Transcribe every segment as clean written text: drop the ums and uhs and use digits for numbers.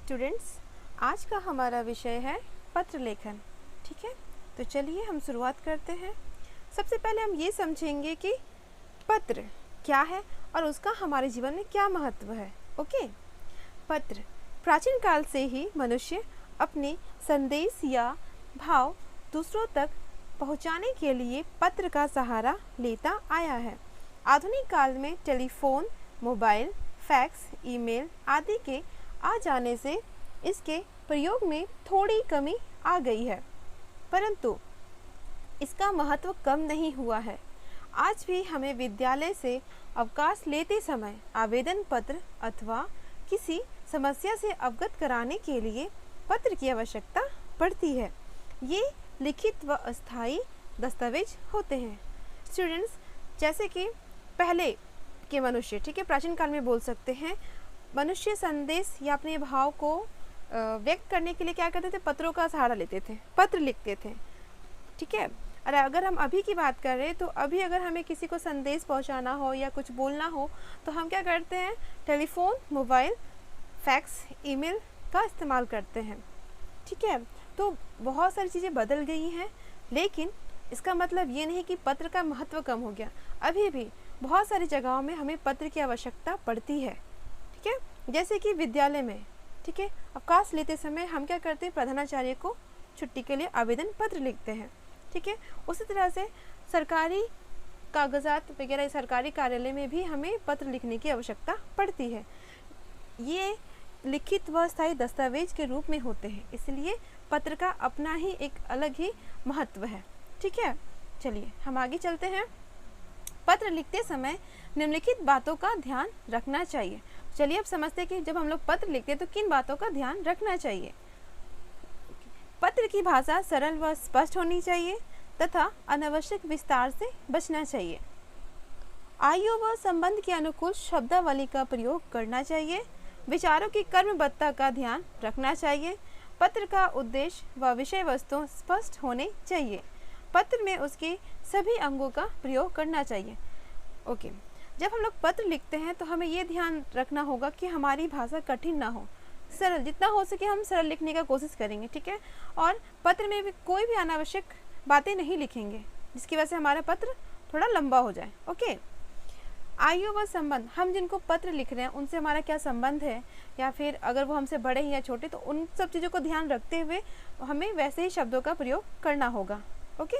Students, आज का हमारा विषय है पत्र लेखन। ठीक है, तो चलिए हम शुरुआत करते हैं। सबसे पहले हम ये समझेंगे कि पत्र क्या है और उसका हमारे जीवन में क्या महत्व है। ओके, पत्र प्राचीन काल से ही मनुष्य अपने संदेश या भाव दूसरों तक पहुंचाने के लिए पत्र का सहारा लेता आया है। आधुनिक काल में टेलीफोन, मोबाइल, फैक्स, ईमेल आदि के आ जाने से इसके प्रयोग में थोड़ी कमी आ गई है, परंतु इसका महत्व कम नहीं हुआ है। आज भी हमें विद्यालय से अवकाश लेते समय आवेदन पत्र अथवा किसी समस्या से अवगत कराने के लिए पत्र की आवश्यकता पड़ती है। ये लिखित व अस्थायी दस्तावेज होते हैं। स्टूडेंट्स, जैसे कि पहले के मनुष्य, ठीक है, प्राचीन काल में बोल सकते हैं, मनुष्य संदेश या अपने भाव को व्यक्त करने के लिए क्या करते थे? पत्रों का सहारा लेते थे, पत्र लिखते थे। ठीक है, और अगर हम अभी की बात कर रहे हैं तो अभी अगर हमें किसी को संदेश पहुंचाना हो या कुछ बोलना हो तो हम क्या करते हैं? टेलीफोन, मोबाइल, फैक्स, ईमेल का इस्तेमाल करते हैं। ठीक है, तो बहुत सारी चीज़ें बदल गई हैं, लेकिन इसका मतलब ये नहीं कि पत्र का महत्व कम हो गया। अभी भी बहुत सारी जगहों में हमें पत्र की आवश्यकता पड़ती है। ठीक है, जैसे कि विद्यालय में, ठीक है, अवकाश लेते समय हम क्या करते हैं? प्रधानाचार्य को छुट्टी के लिए आवेदन पत्र लिखते हैं। ठीक है, उसी तरह से सरकारी कागजात वगैरह, सरकारी कार्यालय में भी हमें पत्र लिखने की आवश्यकता पड़ती है। ये लिखित व स्थायी दस्तावेज के रूप में होते हैं, इसलिए पत्र का अपना ही एक अलग ही महत्व है। ठीक है, चलिए हम आगे चलते हैं। पत्र लिखते समय निम्नलिखित बातों का ध्यान रखना चाहिए। चलिए अब समझते हैं कि जब हम लोग पत्र लिखते हैं तो किन बातों का ध्यान रखना चाहिए। पत्र की भाषा सरल व स्पष्ट होनी चाहिए तथा अनावश्यक विस्तार से बचना चाहिए। आयु व संबंध के अनुकूल शब्दावली का प्रयोग करना चाहिए। विचारों की कर्मबद्धता का ध्यान रखना चाहिए। पत्र का उद्देश्य व विषय वस्तु स्पष्ट होने चाहिए। पत्र में उसके सभी अंगों का प्रयोग करना चाहिए। ओके, जब हम लोग पत्र लिखते हैं तो हमें ये ध्यान रखना होगा कि हमारी भाषा कठिन ना हो, सरल, जितना हो सके हम सरल लिखने का कोशिश करेंगे। ठीक है, और पत्र में भी कोई भी अनावश्यक बातें नहीं लिखेंगे जिसकी वजह से हमारा पत्र थोड़ा लंबा हो जाए। ओके, आयु व संबंध, हम जिनको पत्र लिख रहे हैं उनसे हमारा क्या संबंध है, या फिर अगर वो हमसे बड़े हैं या छोटे, तो उन सब चीज़ों को ध्यान रखते हुए हमें वैसे ही शब्दों का प्रयोग करना होगा। ओके,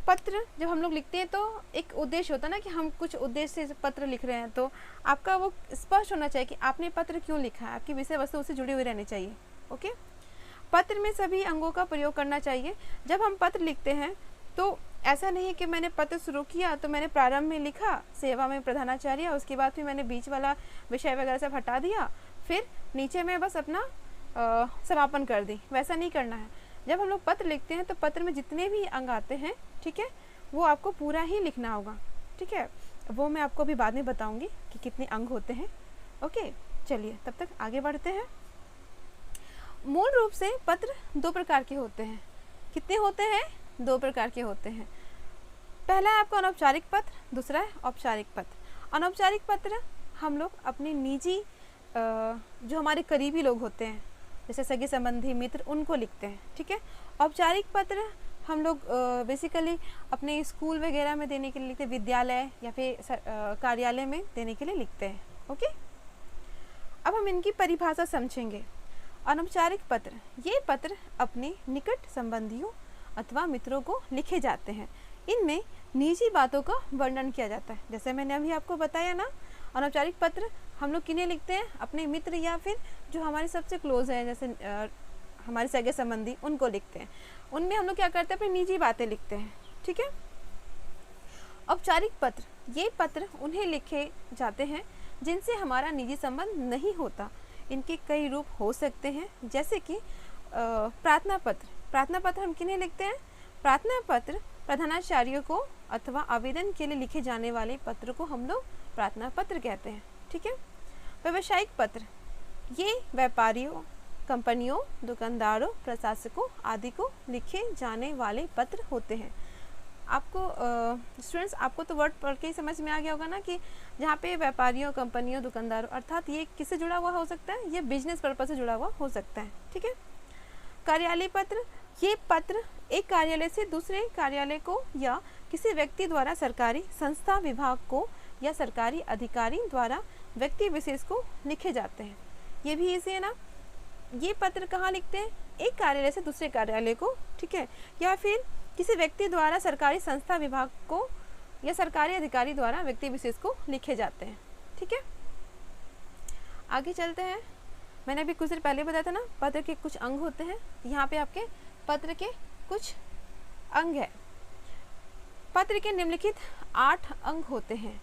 पत्र जब हम लोग लिखते हैं तो एक उद्देश्य होता है ना कि हम कुछ उद्देश्य से पत्र लिख रहे हैं, तो आपका वो स्पष्ट होना चाहिए कि आपने पत्र क्यों लिखा है, आपकी विषय वस्तु उससे जुड़ी हुई रहनी चाहिए। ओके, पत्र में सभी अंगों का प्रयोग करना चाहिए। जब हम पत्र लिखते हैं तो ऐसा नहीं है कि मैंने पत्र शुरू किया तो मैंने प्रारंभ में लिखा सेवा में प्रधानाचार्य, उसके बाद फिर मैंने बीच वाला विषय वगैरह सब हटा दिया, फिर नीचे में बस अपना समापन कर दी। वैसा नहीं करना है। जब हम लोग पत्र लिखते हैं तो पत्र में जितने भी अंग आते हैं, ठीक है, वो आपको पूरा ही लिखना होगा। ठीक है, वो मैं आपको अभी बाद में बताऊंगी कि कितने अंग होते हैं। ओके, चलिए तब तक आगे बढ़ते हैं। मूल रूप से पत्र दो प्रकार के होते हैं। कितने होते हैं? दो प्रकार के होते हैं। पहला है आपका अनौपचारिक पत्र, दूसरा है औपचारिक पत्र। अनौपचारिक पत्र हम लोग अपने निजी जो हमारे करीबी लोग होते हैं, जैसे सगे संबंधी, मित्र, उनको लिखते हैं। ठीक है, औपचारिक पत्र हम लोग बेसिकली अपने स्कूल वगैरह में देने के लिए लिखते हैं, विद्यालय या फिर कार्यालय में देने के लिए लिखते हैं। ओके, अब हम इनकी परिभाषा समझेंगे। अनौपचारिक पत्र, ये पत्र अपने निकट संबंधियों अथवा मित्रों को लिखे जाते हैं। इनमें निजी बातों का वर्णन किया जाता है। जैसे मैंने अभी आपको बताया ना, अनौपचारिक पत्र हम लोग किन्हें लिखते हैं? अपने मित्र या फिर जो हमारे सबसे क्लोज है, जैसे हमारे सगे संबंधी, उनको लिखते हैं। उनमें हम लोग क्या करते हैं? अपनी निजी बातें लिखते हैं। ठीक है, औपचारिक पत्र, ये पत्र उन्हें लिखे जाते हैं जिनसे हमारा निजी संबंध नहीं होता। इनके कई रूप हो सकते हैं, जैसे कि प्रार्थना पत्र। प्रार्थना पत्र हम किन्हें लिखते हैं? प्रार्थना पत्र प्रधानाचार्य को अथवा आवेदन के लिए लिखे जाने वाले पत्र को हम लोग प्रार्थना पत्र कहते हैं। ठीक है, व्यावसायिक पत्र, ये व्यापारियों, कंपनियों, दुकानदारों, प्रशासकों आदि को लिखे जाने वाले पत्र होते हैं। आपको स्टूडेंट्स आपको तो वर्ड पढ़ के ही समझ में आ गया होगा ना कि जहाँ पे व्यापारियों, कंपनियों, दुकानदारों, अर्थात ये किससे जुड़ा हुआ हो सकता है, ये बिजनेस पर्पज से जुड़ा हुआ हो सकता है। ठीक है। कार्यालय पत्र, ये पत्र एक कार्यालय से दूसरे कार्यालय को या किसी व्यक्ति द्वारा सरकारी संस्था, विभाग को या सरकारी अधिकारी द्वारा व्यक्ति विशेष को लिखे जाते हैं। ये भी इसी है ना, ये पत्र कहाँ लिखते हैं, एक कार्यालय से दूसरे कार्यालय को, ठीक है, या फिर किसी व्यक्ति द्वारा सरकारी संस्था, विभाग को या सरकारी अधिकारी द्वारा व्यक्ति विशेष को लिखे जाते हैं। ठीक है, आगे चलते हैं। मैंने अभी कुछ देर पहले बताया था ना, पत्र के कुछ अंग होते हैं। यहाँ पे आपके पत्र के कुछ अंग है। पत्र के निम्नलिखित 8 अंग होते हैं।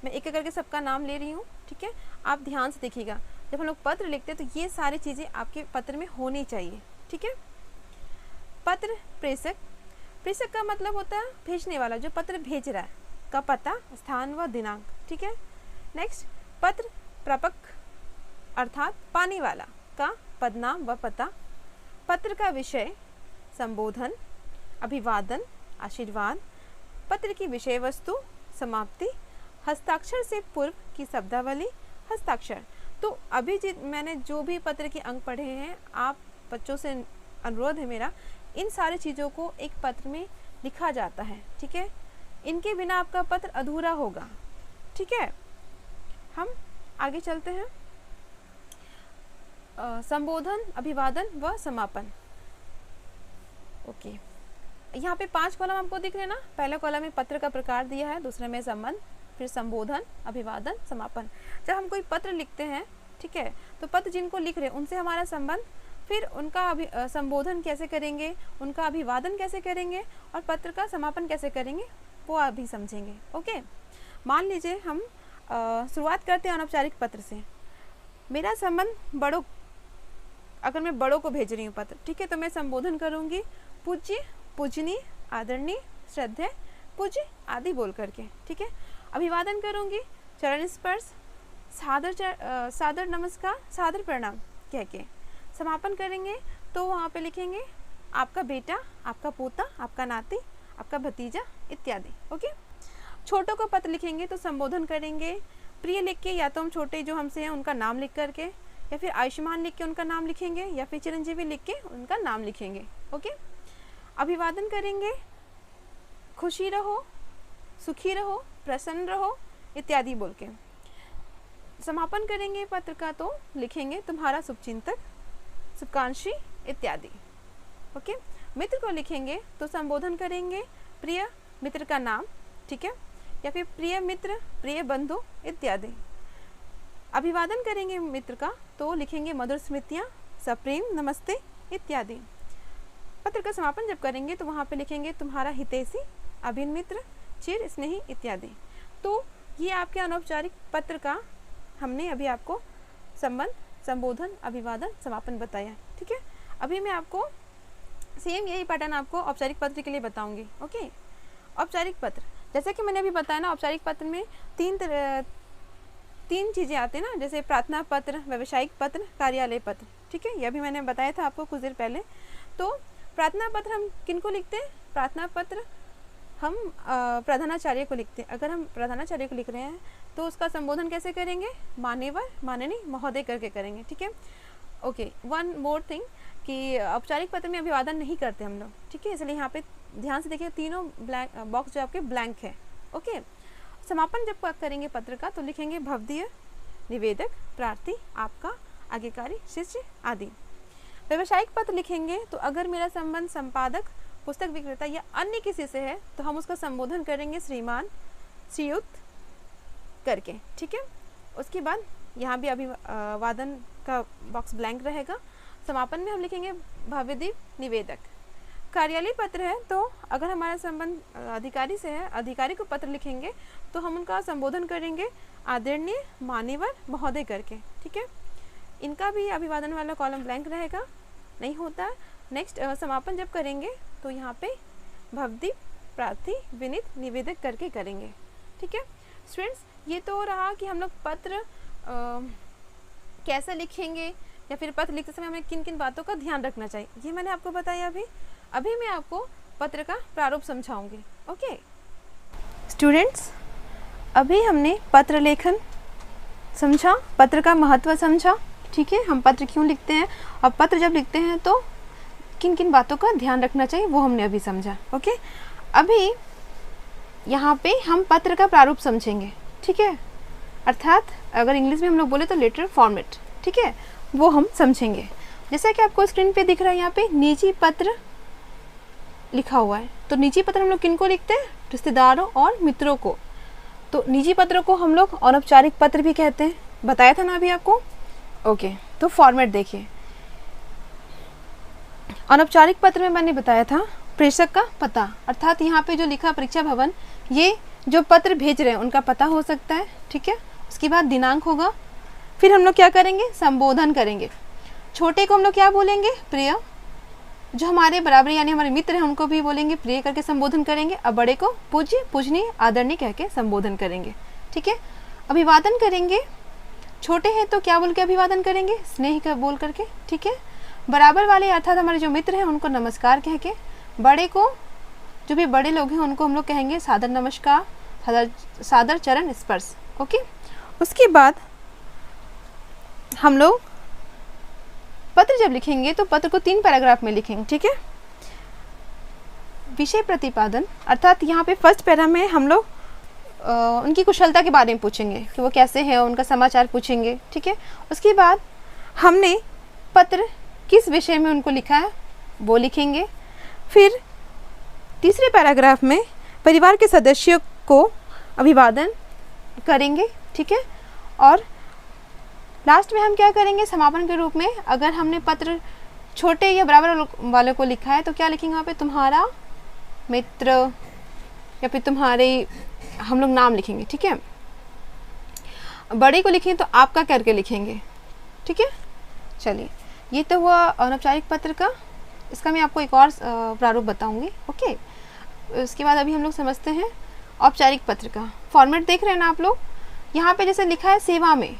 मैं एक एक करके सबका नाम ले रही हूँ। ठीक है, आप ध्यान से देखिएगा। जब हम लोग पत्र लिखते हैं तो ये सारी चीज़ें आपके पत्र में होनी चाहिए। ठीक है। पत्र प्रेषक, प्रेषक का मतलब होता है भेजने वाला, जो पत्र भेज रहा है, का पता, स्थान व दिनांक। ठीक है। नेक्स्ट, पत्र प्रापक अर्थात पाने वाला का पदनाम व पता। पत्र का विषय संबोधन, अभिवादन, आशीर्वाद। पत्र की विषय वस्तु, समाप्ति, हस्ताक्षर से पूर्व की शब्दावली, हस्ताक्षर। तो अभी मैंने जो भी पत्र के अंग पढ़े हैं, आप बच्चों से अनुरोध है मेरा, इन सारी चीज़ों को एक पत्र में लिखा जाता है। ठीक है, इनके बिना आपका पत्र अधूरा होगा। ठीक है, हम आगे चलते हैं। संबोधन, अभिवादन व समापन। ओके, यहाँ पे 5 कॉलम आपको दिख रहे हैं ना। पहला कॉलम में पत्र का प्रकार दिया है, दूसरे में संबंध, फिर संबोधन, अभिवादन, समापन। जब हम कोई पत्र लिखते हैं, ठीक है, तो पत्र जिनको लिख रहे हैं उनसे हमारा संबंध, फिर उनका संबोधन कैसे करेंगे, उनका अभिवादन कैसे करेंगे और पत्र का समापन कैसे करेंगे, वो आप भी समझेंगे। ओके, मान लीजिए हम शुरुआत करते हैं अनौपचारिक पत्र से। मेरा संबंध बड़ों, अगर मैं बड़ों को भेज रही हूँ पत्र, ठीक है, तो मैं संबोधन करूँगी पूज्य, पूजनीय, आदरणीय, श्रद्धेय, पूज्य आदि बोल करके। ठीक है। अभिवादन करूँगी चरण स्पर्श, सादर नमस्कार, सादर प्रणाम कह के। समापन करेंगे तो वहाँ पे लिखेंगे आपका बेटा, आपका पोता, आपका नाती, आपका भतीजा इत्यादि। ओके। छोटों को पत्र लिखेंगे तो संबोधन करेंगे प्रिय लिख के, या तो हम छोटे जो हमसे हैं उनका नाम लिख करके, या फिर आयुष्मान लिख के उनका नाम लिखेंगे, या फिर चिरंजीवी लिख के उनका नाम लिखेंगे। ओके। अभिवादन करेंगे खुशी रहो, सुखी रहो, प्रसन्न रहो इत्यादि बोल के। समापन करेंगे पत्र का तो लिखेंगे तुम्हारा शुभचिंतक, शुभकांक्षी इत्यादि। ओके। मित्र को लिखेंगे तो संबोधन करेंगे प्रिय मित्र का नाम, ठीक है, या फिर प्रिय मित्र, प्रिय बंधु इत्यादि। अभिवादन करेंगे मित्र का तो लिखेंगे मधुर स्मृतियाँ, सप्रेम नमस्ते इत्यादि। पत्र का समापन जब करेंगे तो वहाँ पे लिखेंगे तुम्हारा हितैषी, अभिन्न मित्र, चिर स्नेही इत्यादि। तो ये आपके अनौपचारिक पत्र का हमने अभी आपको संबंध, संबोधन, अभिवादन, समापन बताया। ठीक है। अभी मैं आपको सेम यही पैटर्न आपको औपचारिक पत्र के लिए बताऊंगी। ओके। औपचारिक पत्र, जैसे कि मैंने अभी बताया ना, औपचारिक पत्र में तीन चीज़ें आती हैं ना, जैसे प्रार्थना पत्र, व्यावसायिक पत्र, कार्यालय पत्र। ठीक है, यह भी मैंने बताया था आपको कुछ देर पहले। तो प्रार्थना पत्र हम किनको लिखते हैं? प्रार्थना पत्र हम प्रधानाचार्य को लिखते हैं। अगर हम प्रधानाचार्य को लिख रहे हैं तो उसका संबोधन कैसे करेंगे? मान्यवर, माननीय, महोदय करके करेंगे। ठीक है। ओके, वन मोर थिंग कि औपचारिक पत्र में अभिवादन नहीं करते हम लोग, ठीक है, इसलिए यहाँ पे ध्यान से देखिए, तीनों ब्लैंक बॉक्स जो आपके ब्लैंक है। ओके। समापन जब करेंगे पत्र का तो लिखेंगे भवदीय, निवेदक, प्रार्थी, आपका, आज्ञाकारी, शिष्य आदि। व्यावसायिक पत्र लिखेंगे तो अगर मेरा संबंध संपादक, पुस्तक विक्रेता या अन्य किसी से है तो हम उसका संबोधन करेंगे श्रीमान, श्रीयुत करके। ठीक है। उसके बाद यहाँ भी अभिवादन का बॉक्स ब्लैंक रहेगा। समापन में हम लिखेंगे भवदीय, निवेदक। कार्यालय पत्र है तो अगर हमारा संबंध अधिकारी से है, अधिकारी को पत्र लिखेंगे तो हम उनका संबोधन करेंगे आदरणीय, मान्यवर, महोदय करके। ठीक है। इनका भी अभिवादन वाला कॉलम ब्लैंक रहेगा, नहीं होता। नेक्स्ट समापन जब करेंगे तो यहाँ पे भवदीय, प्रार्थी, विनीत, निवेदक करके करेंगे। ठीक है स्टूडेंट्स, ये तो रहा कि हम लोग पत्र कैसे लिखेंगे या फिर पत्र लिखते समय हमें किन किन बातों का ध्यान रखना चाहिए, ये मैंने आपको बताया। अभी मैं आपको पत्र का प्रारूप समझाऊंगी। ओके स्टूडेंट्स, अभी हमने पत्र लेखन समझा, पत्र का महत्व समझा। ठीक है, हम पत्र क्यों लिखते हैं और पत्र जब लिखते हैं तो किन किन बातों का ध्यान रखना चाहिए वो हमने अभी समझा। ओके, अभी यहाँ पे हम पत्र का प्रारूप समझेंगे। ठीक है, अर्थात अगर इंग्लिश में हम लोग बोले तो लेटर फॉर्मेट। ठीक है, वो हम समझेंगे। जैसा कि आपको स्क्रीन पे दिख रहा है यहाँ पे निजी पत्र लिखा हुआ है। तो निजी पत्र हम लोग किनको लिखते हैं? रिश्तेदारों और मित्रों को। तो निजी पत्रों को हम लोग अनौपचारिक पत्र भी कहते हैं, बताया था ना अभी आपको। ओके, तो फॉर्मेट देखिए। अनौपचारिक पत्र में मैंने बताया था प्रेषक का पता, अर्थात यहाँ पे जो लिखा परीक्षा भवन, ये जो पत्र भेज रहे हैं उनका पता हो सकता है। ठीक है, उसके बाद दिनांक होगा। फिर हम लोग क्या करेंगे? संबोधन करेंगे। छोटे को हम लोग क्या बोलेंगे? प्रिय। जो हमारे बराबर यानी हमारे मित्र हैं उनको भी बोलेंगे प्रिय करके संबोधन करेंगे। अब बड़े को पूज्य, पूजनीय, आदरणीय कह के संबोधन करेंगे। ठीक है, अभिवादन करेंगे। छोटे हैं तो क्या बोल के अभिवादन करेंगे? स्नेह का बोल करके। ठीक है, बराबर वाले अर्थात हमारे जो मित्र हैं उनको नमस्कार कह के। बड़े को, जो भी बड़े लोग हैं उनको हम लोग कहेंगे सादर नमस्कार, सादर चरण स्पर्श। ओके, उसके बाद हम लोग पत्र जब लिखेंगे तो पत्र को 3 पैराग्राफ में लिखेंगे। ठीक है, विषय प्रतिपादन, अर्थात यहाँ पे फर्स्ट पैरा में हम लोग उनकी कुशलता के बारे में पूछेंगे कि वो कैसे हैं, उनका समाचार पूछेंगे। ठीक है, उसके बाद हमने पत्र किस विषय में उनको लिखा है वो लिखेंगे। फिर तीसरे पैराग्राफ में परिवार के सदस्यों को अभिवादन करेंगे। ठीक है, और लास्ट में हम क्या करेंगे? समापन के रूप में अगर हमने पत्र छोटे या बराबर वालों को लिखा है तो क्या लिखेंगे वहाँ पे? तुम्हारा मित्र, या फिर तुम्हारे, हम लोग नाम लिखेंगे। ठीक है, बड़े को लिखें तो आपका करके लिखेंगे। ठीक है, चलिए, ये तो हुआ अनौपचारिक पत्र का। इसका मैं आपको एक और प्रारूप बताऊंगी। ओके, उसके बाद अभी हम लोग समझते हैं औपचारिक पत्र का फॉर्मेट। देख रहे हैं ना आप लोग, यहाँ पे जैसे लिखा है सेवा में,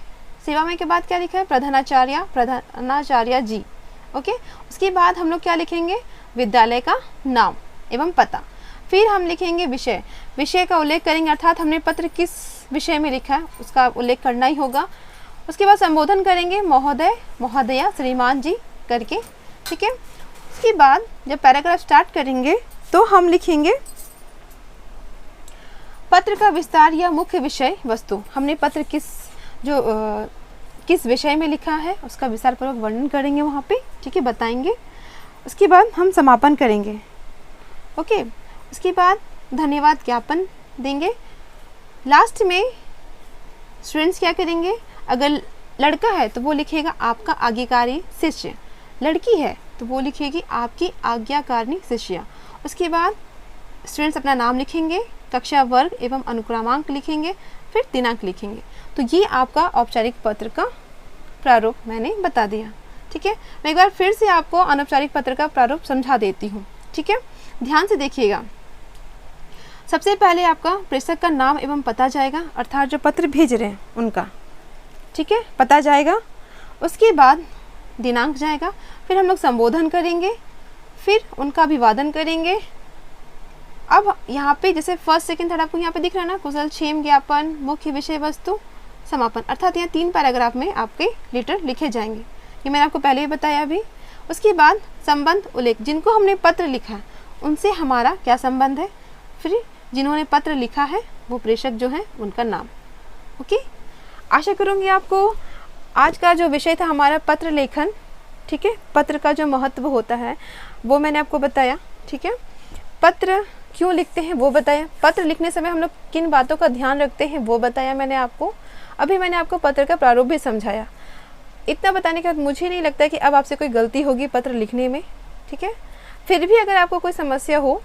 सेवा में के बाद क्या लिखा है? प्रधानाचार्य जी। ओके, उसके बाद हम लोग क्या लिखेंगे? विद्यालय का नाम एवं पता। फिर हम लिखेंगे विषय, विषय का उल्लेख करेंगे, अर्थात हमने पत्र किस विषय में लिखा है उसका उल्लेख करना ही होगा। उसके बाद संबोधन करेंगे महोदय, महोदया, श्रीमान जी करके। ठीक है, उसके बाद जब पैराग्राफ स्टार्ट करेंगे तो हम लिखेंगे पत्र का विस्तार या मुख्य विषय वस्तु। हमने पत्र किस विषय में लिखा है उसका विस्तार पूर्वक वर्णन करेंगे वहाँ पे। ठीक है, बताएंगे। उसके बाद हम समापन करेंगे। ओके, उसके बाद धन्यवाद ज्ञापन देंगे। लास्ट में स्टूडेंट्स क्या करेंगे? अगर लड़का है तो वो लिखेगा आपका आज्ञाकारी शिष्य, लड़की है तो वो लिखेगी आपकी आज्ञाकारिणी शिष्या। उसके बाद स्टूडेंट्स अपना नाम लिखेंगे, कक्षा वर्ग एवं अनुक्रमांक लिखेंगे, फिर दिनांक लिखेंगे। तो ये आपका औपचारिक पत्र का प्रारूप मैंने बता दिया। ठीक है, मैं एक बार फिर से आपको अनौपचारिक पत्र का प्रारूप समझा देती हूँ। ठीक है, ध्यान से देखिएगा। सबसे पहले आपका प्रेषक का नाम एवं पता जाएगा, अर्थात जो पत्र भेज रहे हैं उनका। ठीक है, पता जाएगा। उसके बाद दिनांक जाएगा। फिर हम लोग संबोधन करेंगे, फिर उनका अभिवादन करेंगे। अब यहाँ पे जैसे फर्स्ट सेकंड थर्ड आपको यहाँ पे दिख रहा है ना, कुशल क्षेम ज्ञापन, मुख्य विषय वस्तु, समापन, अर्थात यहाँ 3 पैराग्राफ में आपके लेटर लिखे जाएंगे। ये मैंने आपको पहले ही बताया अभी। उसके बाद संबंध उल्लेख, जिनको हमने पत्र लिखा है उनसे हमारा क्या संबंध है। फिर जिन्होंने पत्र लिखा है वो प्रेषक जो है उनका नाम। ओके, आशा करूँगी आपको आज का जो विषय था हमारा पत्र लेखन, ठीक है, पत्र का जो महत्व होता है वो मैंने आपको बताया। ठीक है, पत्र क्यों लिखते हैं वो बताया, पत्र लिखने समय हम लोग किन बातों का ध्यान रखते हैं वो बताया मैंने आपको। अभी मैंने आपको पत्र का प्रारूप भी समझाया। इतना बताने के बाद मुझे नहीं लगता कि अब आपसे कोई गलती होगी पत्र लिखने में। ठीक है, फिर भी अगर आपको कोई समस्या हो,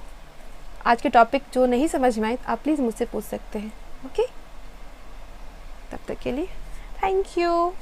आज के टॉपिक जो नहीं समझ में आए, आप प्लीज़ मुझसे पूछ सकते हैं। ओके, तब तक के लिए थैंक यू।